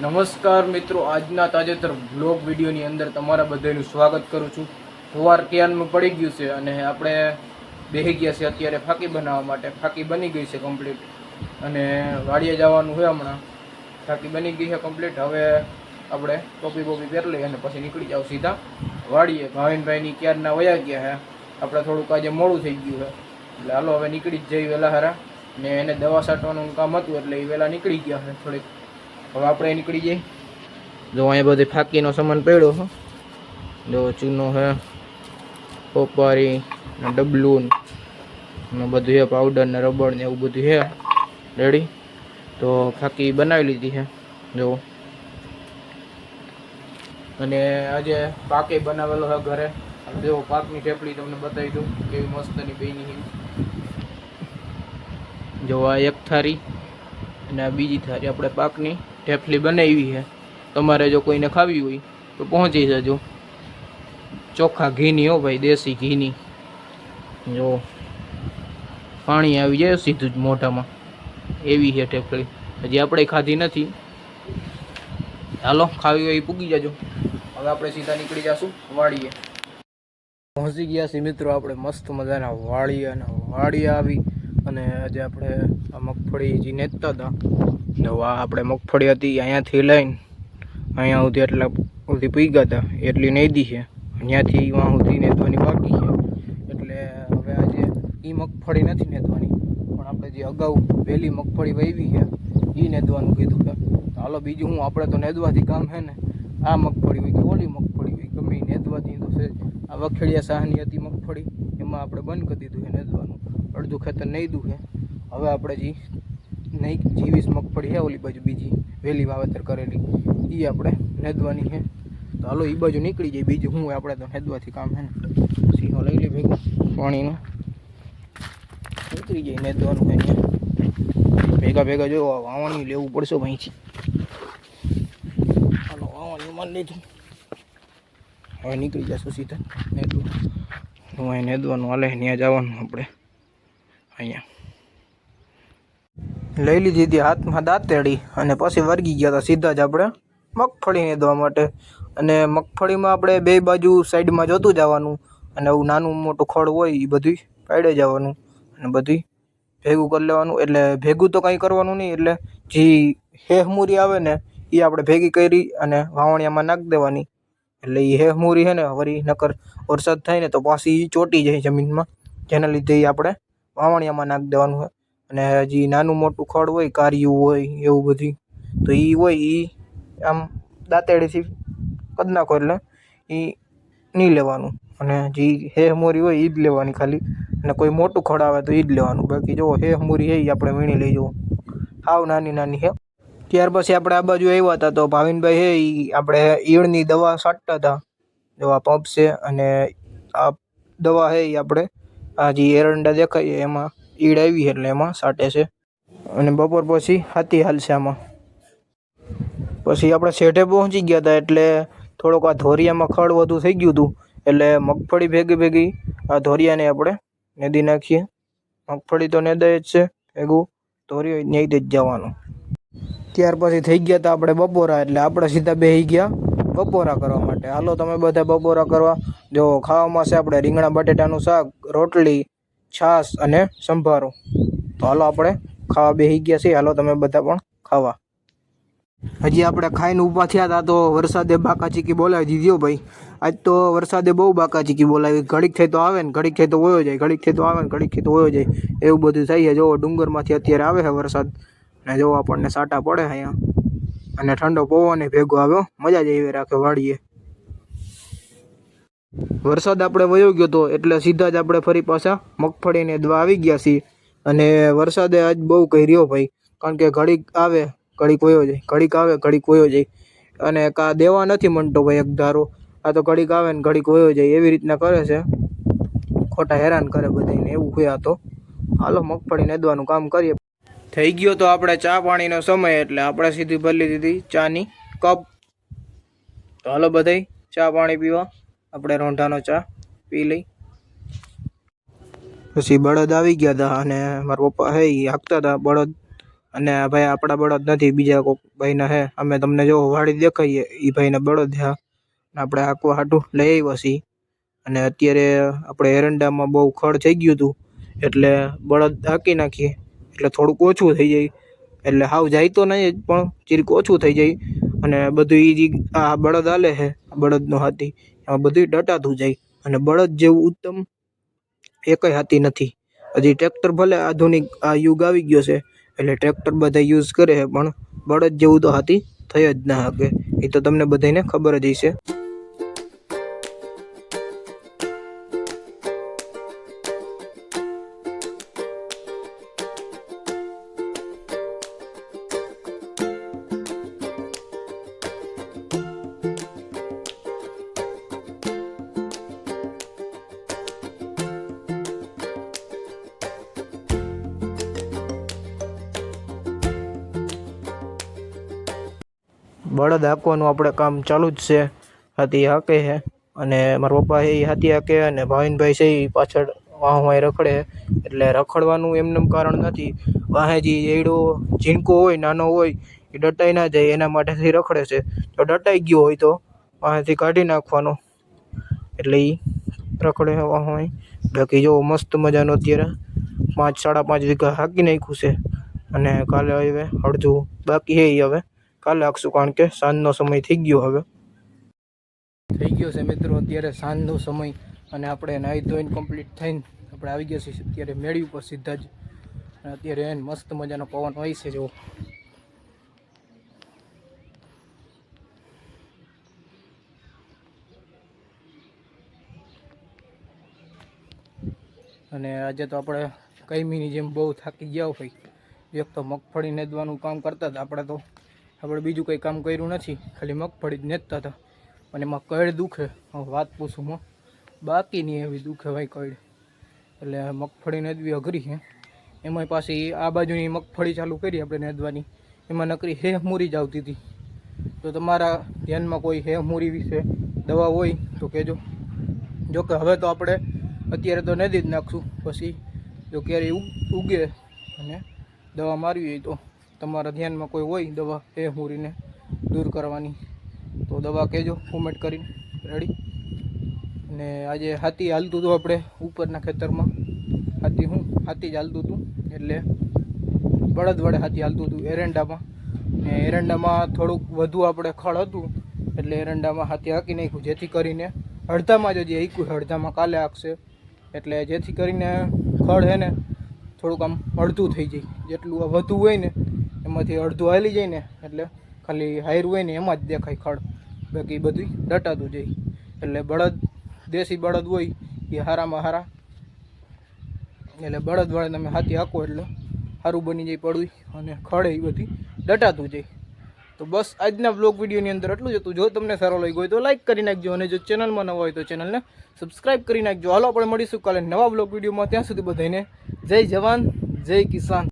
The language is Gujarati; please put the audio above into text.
નમસ્કાર મિત્રો, આજના તાજેતર બ્લોગ વિડીયોની અંદર તમારા બધાનું સ્વાગત કરું છું. સવાર ક્યારનું પડી ગયું છે અને આપણે બેસી ગયા છે અત્યારે ફાકી બનાવવા માટે. ફાકી બની ગઈ છે કમ્પ્લીટ અને વાડીએ જવાનું છે હમણાં. ફાકી બની ગઈ છે કમ્પ્લીટ. હવે આપણે ટોપી બોપી પહેરી લઈએ અને પછી નીકળી જાવ સીધા વાડીએ. ભાવિનભાઈની ક્યારના વયા ગયા છે. આપણે થોડુંક આજે મોડું થઈ ગયું છે એટલે હાલો હવે નીકળી જ જઈએ વહેલા હારા. ને એને દવા છાંટવાનું કામ હતું એટલે એ વહેલા નીકળી ગયા છે થોડીક. હવે આપણે નીકળી જઈએ. જો અહીંયા બધી ફાકીનો સામાન પડ્યો છે. જો ચૂનો છે, પોપારી ને ડબલું ને બધું છે, પાવડર ને રબર ને એવું બધું છે રેડી. તો ફાકી બનાવી લીધી છે જો. અને આજે પાકે બનાવેલો છે ઘરે. જો પાકની ઠેપલી તમને બતાવી દઉં કેવી મસ્તની બેની. જો આ એક થારી અને આ બીજી થારી આપણે પાકની ઠેપલી બનાવી છે. તમારે જો કોઈને ખાવી હોય તો પહોંચી જજો. ચોખ્ખા ઘીની હો ભાઈ, દેશી ઘીની. જો પાણી આવી જાય સીધું જ મોઢામાં, એવી છે ઠેપલી. હજી આપણે ખાધી નથી. હાલો ખાવી હોય એ પૂગી જજો. હવે આપણે સીધા નીકળી જશું વાડીએ. પહોંચી ગયા છીએ મિત્રો આપણે મસ્ત મજાના વાડીએ. અને વાડીએ આવી અને આજે આપણે આ મગફળી જે નેતતા હતા. જો આ આપણે મગફળી હતી અહીંયાથી લઈને અહીંયા સુધી એટલા સુધી પીગા હતા એટલી નેદી છે. અહીંયાથી વાં સુધી નેદવાની બાકી છે. એટલે હવે આજે એ મગફળી નથી નેદવાની, પણ આપણે જે અગાઉ વહેલી મગફળી વાવી છે એ નેદવાનું કીધું છે. હાલો બીજું હું, આપણે તો નેદવાથી કામ છે ને. આ મગફળી હોય કે ઓલી મગફળી હોય ગમે એ નેદવાથી તો છે. આ વખેડિયા સાહની હતી મગફળી, એમાં આપણે બંધ કરી દીધું છે નેદવાનું. અડધું ખેતર નેદું છે. હવે આપણે જે નહીં જીવીસ મગફળી છે ઓલી બાજુ બીજી વહેલી વાવેતર કરેલી એ આપણે નેદવાની છે. તો હાલો એ બાજુ નીકળી જાય. બીજું શું આપણે તો નેદવાથી કામ છે ને. સિંહો લઈ લે ભેગું પાણીનું, નીકળી જાય નેદવાનું છે અહીંયા. ભેગા ભેગા જો વાવણી લેવું પડશે અહીંથી. હાલો વાવણી માન લીધું. હવે નીકળી જશું સીધા નેદવા. હું અહીં નેદવાનું હાલે ત્યાં જવાનું આપણે. અહીંયા લઈ લીધી હતી હાથમાં દાંતેડી અને પછી વર્ગી ગયા હતા સીધા જ આપણે મગફળી નેદવા માટે. અને મગફળીમાં આપણે બે બાજુ સાઈડમાં જોતું જવાનું અને એવું નાનું મોટું ખડ હોય એ બધું પાડે જવાનું અને બધું ભેગું કરી લેવાનું. એટલે ભેગું તો કંઈ કરવાનું નહીં. એટલે જે હેહમૂરી આવે ને એ આપણે ભેગી કરી અને વાવણિયામાં નાખી દેવાની. એટલે એ હેહમૂરી છે ને વળી નકર વરસાદ થાય ને તો પાછી ચોટી જાય જમીનમાં, જેના લીધે એ આપણે વાવણિયામાં નાખી દેવાનું હોય. અને હજી નાનું મોટું ખડ હોય, કાર્યું હોય એવું બધું તો એ હોય એ આમ દાંતેડીથી કરી નાખો એટલે એ નહીં લેવાનું. અને જે હેહમોરી હોય એ જ લેવાની ખાલી. અને કોઈ મોટું ખડ આવે તો એ જ લેવાનું. બાકી જો હેહમોરી છે એ આપણે વીણી લઈ જવું. સાવ નાની નાની છે. ત્યાર પછી આપણે આ બાજુ આવ્યા હતા તો ભાવિનભાઈ છે એ આપણે ઈયળની દવા છાંટતા હતા. જો આ પંપ છે અને આ દવા છે એ આપણે આ જે એરંડા દેખાય એમાં ઈડ આવી એટલે એમાં છાંટે છે. અને બપોર પછી હાથી હાલશે આમાં. પછી આપણે શેઠે પહોંચી ગયા હતા એટલે થોડોક આ ધોરિયામાં ખડ વધુ થઈ ગયું હતું. એટલે મગફળી ભેગી ભેગી આ ધોરિયાને આપણે નેદી નાખીએ. મગફળી તો નેદાય જ છે ભેગું, ધોરિયો નેદી જ જવાનું. ત્યાર પછી થઈ ગયા હતા આપણે બપોરા. એટલે આપણે સીધા બેસી ગયા બપોરા કરવા માટે. હાલો તમે બધા બપોરા કરવા. જો ખાવામાં છે આપણે રીંગણા બટેટાનું શાક, રોટલી, છાશ અને સંભારો. તો હાલો આપણે ખાવા બેસી ગયા છીએ. હાલો તમે બધા પણ ખાવા. હજી આપણે ખાઈને ઊભા થયા હતા તો વરસાદે બાકા ચીકી બોલાવી દીધી હો ભાઈ. આજ તો વરસાદે બહુ બાકા ચીકી બોલાવી. ઘડીક થઈ તો આવે ને ઘડીક થઈ તો વયો જાય, ઘડીક થઈ તો આવે ને ઘડીક થઈ તો વયો જાય, એવું બધું થાય છે. જો ડુંગરમાંથી અત્યારે આવે છે વરસાદ ને જો આપણને સાટા પડે અહીંયા. અને ઠંડો પવન ભેગો આવ્યો, મજા જ એવી રાખે વાડીએ. વરસાદ આપણે વયો ગયો તો એટલે સીધા જ આપણે ફરી પાછા મગફળીને દવા આવી ગયા છીએ. અને વરસાદે આજ બહુ કર્યો ભાઈ, કારણ કે ઘડીક આવે ઘડીક વયો જાય, ઘડીક આવે ઘડીક વયો જાય. અને કા દેવા નથી માંડતો ભાઈ એક ધારો. આ તો ઘડીક આવે ને ઘડીક વયો જાય એવી રીતના કરે છે. ખોટા હેરાન કરે બધાને એવું હોય. આ તો હાલો મગફળી નેદવાનું કામ કરીએ. થઈ ગયો તો આપણે ચા પાણીનો સમય એટલે આપણે સીધી ભરી દીધી ચાની કપ. તો હાલો બધાય ચા પાણી પીવા. આપણે રોંઢાનો ચા પી લઈ. પછી બળદ આવી ગયા હતા અને મારા પપ્પા હે એ હાંકતા હતા બળદ. અને આ ભાઈ આપણા બળદ નથી, બીજા કોઈક ભાઈના હે. અમે તમને જો વાડી દેખાઈએ એ ભાઈના બળદ છે. આપણે હાંકવા હાટું લઈ આવ્યા છીએ. અને અત્યારે આપણે એરંડામાં બહુ ખડ થઈ ગયું હતું, એટલે બળદ હાંકી નાખીએ એટલે થોડુંક ઓછું થઈ જાય. એટલે હાવ જાય તો નહીં જ, પણ ચીરક ઓછું થઈ જાય. અને બધું આ બળદ હાલે છે, બળદનો હાથી, એમાં બધું ડટાતું જાય. અને બળદ જેવું ઉત્તમ એકય હાથી નથી. હજી ટ્રેક્ટર ભલે આધુનિક આ યુગ આવી ગયો છે, એટલે ટ્રેક્ટર બધા યુઝ કરે છે, પણ બળદ જેવું તો હાથી થઈ જ ના શકે. એ તો તમને બધાને ખબર જ હશે. બળદ હાંકવાનું આપણે કામ ચાલુ જ છે. હાથી હાંકે છે અને મારા પપ્પા છે એ હાથી હાંકે, અને ભાવિનભાઈ છે એ પાછળ વાંહે રખડે. એટલે રખડવાનું એમનેમ કારણ નથી, વાહે જે એડો ઝીણકો હોય, નાનો હોય, એ ડટાઈ ના જાય એના માટેથી રખડે છે. જો ડટાઈ ગયો હોય તો વાહેથી કાઢી નાખવાનો, એટલે એ રખડે છે વાહે. બાકી જો મસ્ત મજાનો અત્યારે 5-5.5 વીઘા હાંકી નાખ્યું છે. અને કાલે હવે અડધું બાકી છે, એ હવે કાલે હાંકશું, કારણ કે સાંજનો સમય થઈ ગયો. હવે થઈ ગયો છે મિત્રો અત્યારે સાંજનો સમય, અને આપણે નાહી ધોઈને કમ્પ્લીટ થઈને આપણે આવી ગયા છીએ અત્યારે મેળી ઉપર સીધા જ. અને અત્યારે એને મસ્ત મજાનો પવન હોય છે જો. અને આજે તો આપણે કઈમીની જેમ બહુ થાકી ગયા હોય. એક તો મગફળી નેદવાનું કામ કરતા હતા આપણે બીજું કંઈ કામ કર્યું નથી, ખાલી મગફળી જ નેદતા હતા. અને એમાં કળ દુખે, વાત પૂછું બાકી નહીં એવી દુખે ભાઈ કળ. એટલે મગફળી નેદવી અઘરી છે. એમાંય પાછી આ બાજુની મગફળી ચાલુ કરી આપણે નેદવાની, એમાં નકરી હેહ મૂરી જ આવતી હતી. તો તમારા ધ્યાનમાં કોઈ હેહ મૂરી વિશે દવા હોય તો કહેજો. જોકે હવે તો આપણે અત્યારે તો નેદી જ નાખશું, પછી જો ક્યારે ઉગે અને દવા મારવી હોય તો તમારા ધ્યાનમાં કોઈ હોય દવા હેહ મૂરીને દૂર કરવાની તો દવા કહેજો કોમેન્ટ કરીને. રેડી. અને આજે હાથી હાલતું હતું આપણે ઉપરના ખેતરમાં. હાથી જ હાલતું હતું, એટલે બળદ વડે હાથી હાલતું હતું એરંડામાં. ને એરંડામાં થોડુંક વધુ આપણે ખડ હતું, એટલે એરંડામાં હાથી હાંકી નાખ્યું, જેથી કરીને અડધામાં જ હજી હાંક્યું, અડધામાં કાલે હાંકશે. એટલે જેથી કરીને ખડ છે ને થોડુંક આમ અડધું થઈ જાય. જેટલું વધુ હોય ને એમાંથી અડધું હાલી જાય ને, એટલે ખાલી હાયરું હોય ને એમાં જ દેખાય ખડ, બાકી બધું ડટાતું જાય. એટલે બળદ, દેશી બળદ હોય એ હારામાં હારા. એટલે બળદ વડે તમે હાથી હાંકો એટલે સારું બની જાય પડવું, અને ખડે એ બધી ડટાતું જાય. તો બસ આજના બ્લોગ વિડીયોની અંદર એટલું જ હતું. જો તમને સારો લાગ્યો હોય તો લાઇક કરી નાખજો, અને જો ચેનલમાં નવા હોય તો ચેનલને સબસ્ક્રાઈબ કરી નાખજો. હાલો આપણે મળીશું કાલે નવા બ્લોગ વિડીયોમાં. ત્યાં સુધી બધાને જય જવાન જય કિસાન.